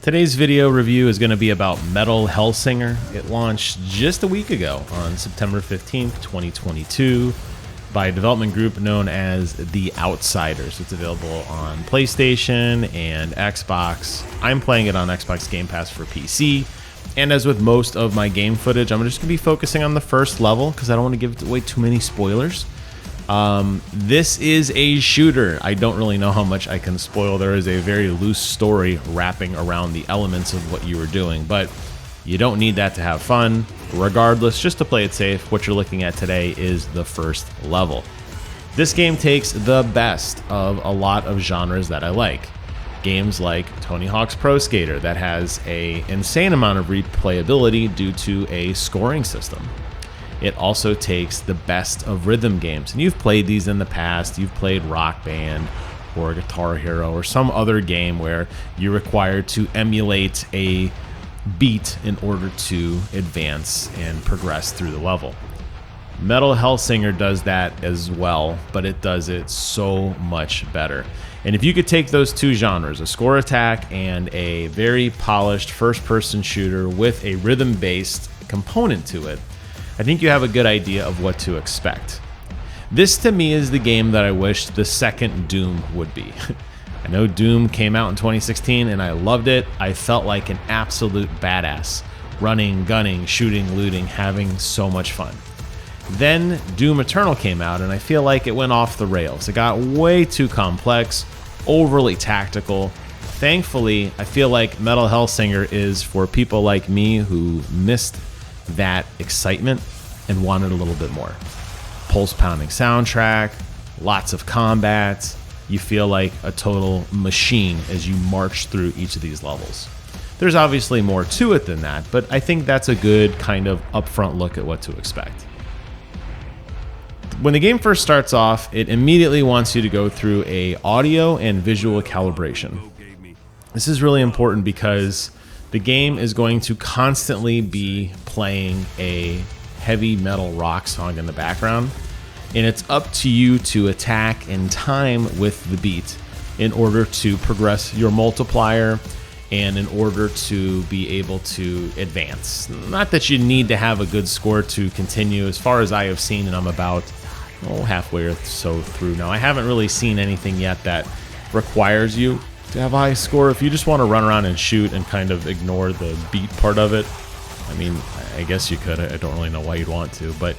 Today's video review is going to be about Metal Hellsinger. It launched just a week ago on September 15th, 2022 by a development group known as The Outsiders. It's available on PlayStation and Xbox. I'm playing it on Xbox Game Pass for PC. And as with most of my game footage, I'm just going to be focusing on the first level because I don't want to give away too many spoilers. This is a shooter. I don't really know how much I can spoil. There is a very loose story wrapping around the elements of what you are doing, but you don't need that to have fun. Regardless, just to play it safe, what you're looking at today is the first level. This game takes the best of a lot of genres that I like. Games like Tony Hawk's Pro Skater that has an insane amount of replayability due to a scoring system. It also takes the best of rhythm games. And you've played these in the past. You've played Rock Band or Guitar Hero or some other game where you're required to emulate a beat in order to advance and progress through the level. Metal Hellsinger does that as well, but it does it so much better. And if you could take those two genres, a score attack and a very polished first-person shooter with a rhythm-based component to it, I think you have a good idea of what to expect. This to me is the game that I wish the second Doom would be. I know Doom came out in 2016 and I loved it. I felt like an absolute badass, running, gunning, shooting, looting, having so much fun. Then Doom Eternal came out and I feel like it went off the rails. It got way too complex, overly tactical. Thankfully, I feel like Metal Hellsinger is for people like me who missed that excitement and wanted a little bit more. Pulse pounding soundtrack, lots of combat. You feel like a total machine as you march through each of these levels. There's obviously more to it than that, but I think that's a good kind of upfront look at what to expect. When the game first starts off, it immediately wants you to go through a audio and visual calibration. This is really important because the game is going to constantly be playing a heavy metal rock song in the background, and it's up to you to attack in time with the beat in order to progress your multiplier and in order to be able to advance. Not that you need to have a good score to continue. As far as I have seen, and I'm about halfway or so through now, I haven't really seen anything yet that requires you to have a high score. If you just want to run around and shoot and kind of ignore the beat part of it, I mean, I guess you could. I don't really know why you'd want to, but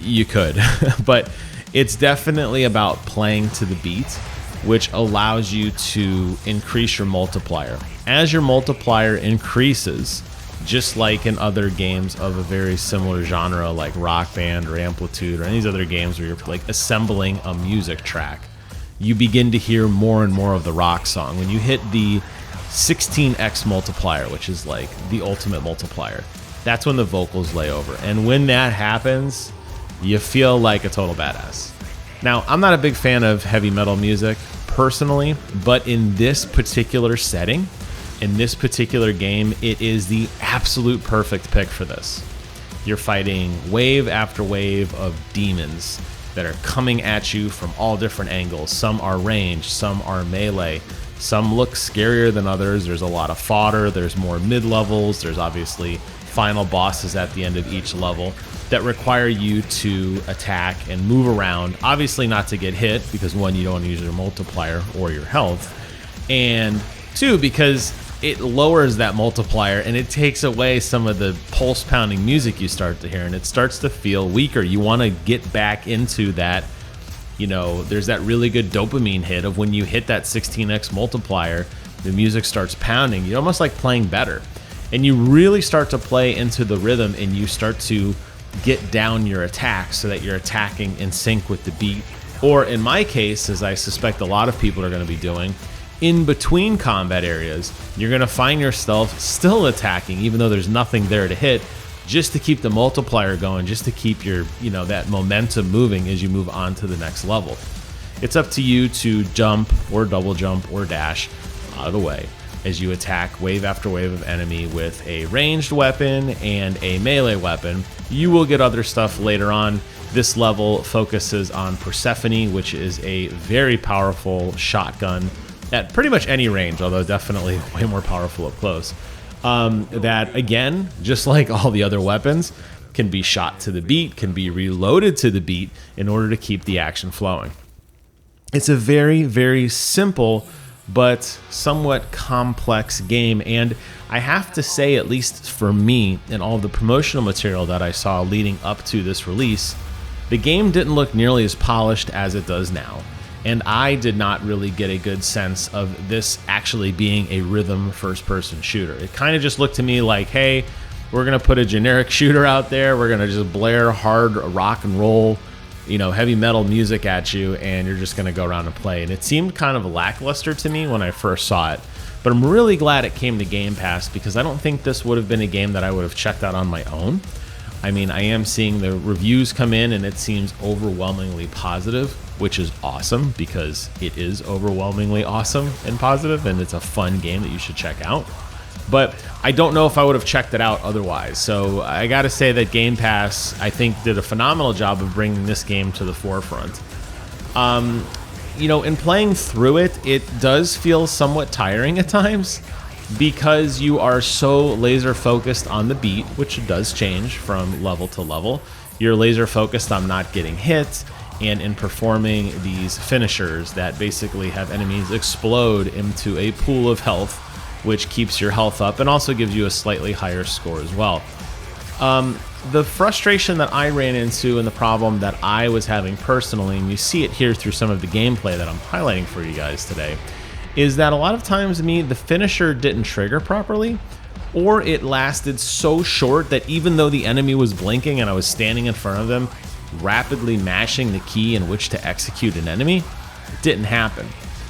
you could. But it's definitely about playing to the beat, which allows you to increase your multiplier. As your multiplier increases, just like in other games of a very similar genre like Rock Band or Amplitude or any of these other games where you're like assembling a music track, you begin to hear more and more of the rock song. When you hit the 16x multiplier, which is like the ultimate multiplier, that's when the vocals lay over. And when that happens, you feel like a total badass. Now, I'm not a big fan of heavy metal music personally, but in this particular setting, in this particular game, it is the absolute perfect pick for this. You're fighting wave after wave of demons that are coming at you from all different angles. Some are ranged, some are melee, some look scarier than others. There's a lot of fodder, there's more mid-levels, there's obviously final bosses at the end of each level that require you to attack and move around. Obviously not to get hit, because one, you don't want to use your multiplier or your health, and two, because it lowers that multiplier and it takes away some of the pulse pounding music you start to hear, and it starts to feel weaker. You want to get back into that, there's that really good dopamine hit of when you hit that 16x multiplier, the music starts pounding. You're almost like playing better. And you really start to play into the rhythm and you start to get down your attacks so that you're attacking in sync with the beat. Or in my case, as I suspect a lot of people are going to be doing, in between combat areas, you're going to find yourself still attacking even though there's nothing there to hit, just to keep the multiplier going, just to keep your, that momentum moving as you move on to the next level. It's up to you to jump or double jump or dash out of the way as you attack wave after wave of enemy with a ranged weapon and a melee weapon. You will get other stuff later on. This level focuses on Persephone, which is a very powerful shotgun at pretty much any range, although definitely way more powerful up close. That, again, just like all the other weapons, can be shot to the beat, can be reloaded to the beat in order to keep the action flowing. It's a very, very simple but somewhat complex game, and I have to say, at least for me, in all of the promotional material that I saw leading up to this release, the game didn't look nearly as polished as it does now. And I did not really get a good sense of this actually being a rhythm first-person shooter. It kind of just looked to me like, hey, we're going to put a generic shooter out there. We're going to just blare hard rock and roll, heavy metal music at you, and you're just going to go around and play. And it seemed kind of lackluster to me when I first saw it. But I'm really glad it came to Game Pass, because I don't think this would have been a game that I would have checked out on my own. I mean, I am seeing the reviews come in, and it seems overwhelmingly positive, which is awesome, because it is overwhelmingly awesome and positive, and it's a fun game that you should check out. But I don't know if I would have checked it out otherwise. So I got to say that Game Pass, I think, did a phenomenal job of bringing this game to the forefront. In playing through it, it does feel somewhat tiring at times, because you are so laser focused on the beat, which does change from level to level. You're laser focused on not getting hit and in performing these finishers that basically have enemies explode into a pool of health, which keeps your health up and also gives you a slightly higher score as well. The frustration that I ran into and the problem that I was having personally, and you see it here through some of the gameplay that I'm highlighting for you guys today, is that a lot of times the finisher didn't trigger properly, or it lasted so short that even though the enemy was blinking and I was standing in front of them, rapidly mashing the key in which to execute an enemy, it didn't happen.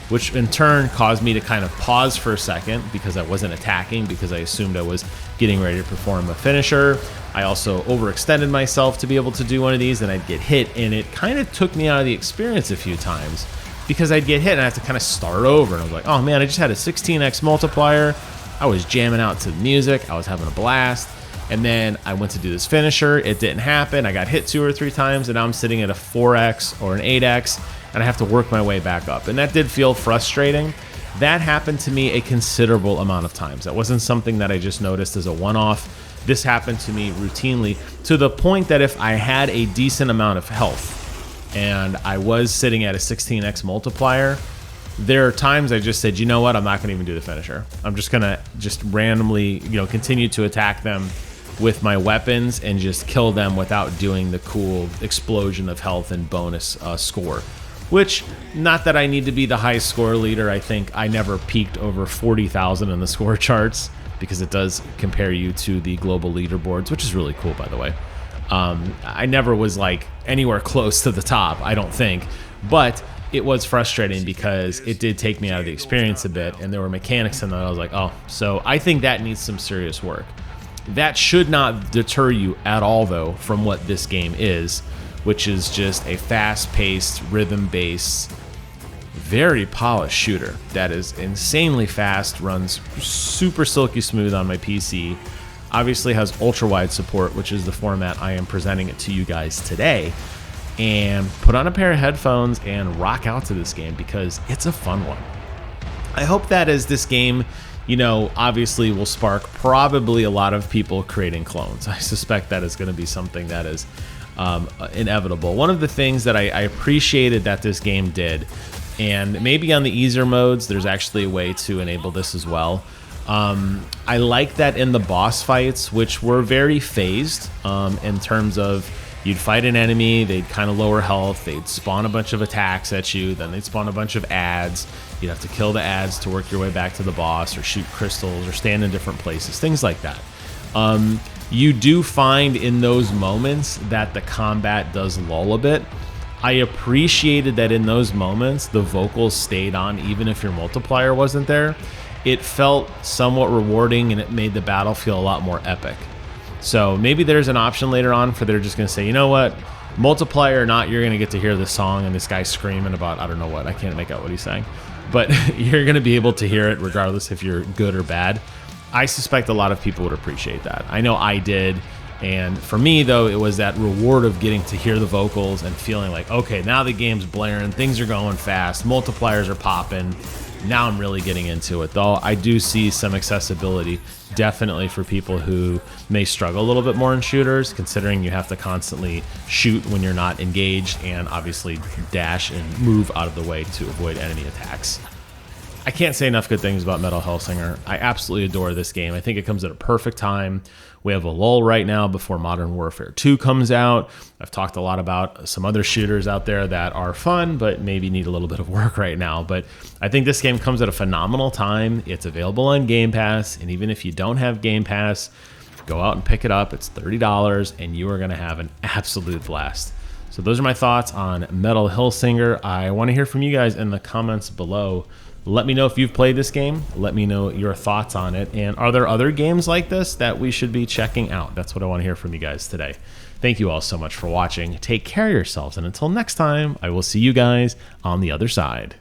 Which in turn caused me to kind of pause for a second, because I wasn't attacking, because I assumed I was getting ready to perform a finisher. I also overextended myself to be able to do one of these, and I'd get hit, and it kind of took me out of the experience a few times, because I'd get hit and I have to kind of start over, and I was like, oh man, I just had a 16x multiplier. I was jamming out to the music. I was having a blast. And then I went to do this finisher. It didn't happen. I got hit 2 or 3 times, and now I'm sitting at a 4x or an 8x, and I have to work my way back up. And that did feel frustrating. That happened to me a considerable amount of times. That wasn't something that I just noticed as a one-off. This happened to me routinely, to the point that if I had a decent amount of health and I was sitting at a 16x multiplier, there are times I just said, you know what, I'm not going to even do the finisher. I'm just going to randomly, continue to attack them with my weapons and just kill them without doing the cool explosion of health and bonus score. Which, not that I need to be the high score leader. I think I never peaked over 40,000 in the score charts, because it does compare you to the global leaderboards, which is really cool, by the way. I never was like anywhere close to the top, I don't think. But it was frustrating, because it did take me out of the experience a bit, and there were mechanics in that I was like, oh, so I think that needs some serious work. That should not deter you at all, though, from what this game is, which is just a fast-paced, rhythm-based, very polished shooter that is insanely fast, runs super silky smooth on my PC, obviously has ultra-wide support, which is the format I am presenting it to you guys today, and put on a pair of headphones and rock out to this game, because it's a fun one. I hope that as this game, obviously will spark probably a lot of people creating clones. I suspect that is going to be something that is inevitable. One of the things that I appreciated that this game did, and maybe on the easier modes, there's actually a way to enable this as well. I like that in the boss fights, which were very phased in terms of you'd fight an enemy, they'd kind of lower health, they'd spawn a bunch of attacks at you, then they'd spawn a bunch of ads. You'd have to kill the ads to work your way back to the boss, or shoot crystals, or stand in different places, things like that. You do find in those moments that the combat does lull a bit. I appreciated that in those moments, the vocals stayed on even if your multiplier wasn't there. It felt somewhat rewarding, and it made the battle feel a lot more epic. So maybe there's an option later on for they're just going to say, you know what, multiplier or not, you're going to get to hear this song and this guy screaming about, I don't know what, I can't make out what he's saying. But you're going to be able to hear it regardless if you're good or bad. I suspect a lot of people would appreciate that. I know I did. And for me, though, it was that reward of getting to hear the vocals and feeling like, okay, now the game's blaring, things are going fast, multipliers are popping, Now I'm really getting into it, though I do see some accessibility definitely for people who may struggle a little bit more in shooters, considering you have to constantly shoot when you're not engaged and obviously dash and move out of the way to avoid enemy attacks. I can't say enough good things about Metal Hellsinger. I absolutely adore this game. I think it comes at a perfect time. We have a lull right now before Modern Warfare 2 comes out. I've talked a lot about some other shooters out there that are fun, but maybe need a little bit of work right now. But I think this game comes at a phenomenal time. It's available on Game Pass, and even if you don't have Game Pass, go out and pick it up. It's $30, and you are going to have an absolute blast. So those are my thoughts on Metal Hellsinger. I want to hear from you guys in the comments below. Let me know if you've played this game. Let me know your thoughts on it. And are there other games like this that we should be checking out? That's what I want to hear from you guys today. Thank you all so much for watching. Take care of yourselves. And until next time, I will see you guys on the other side.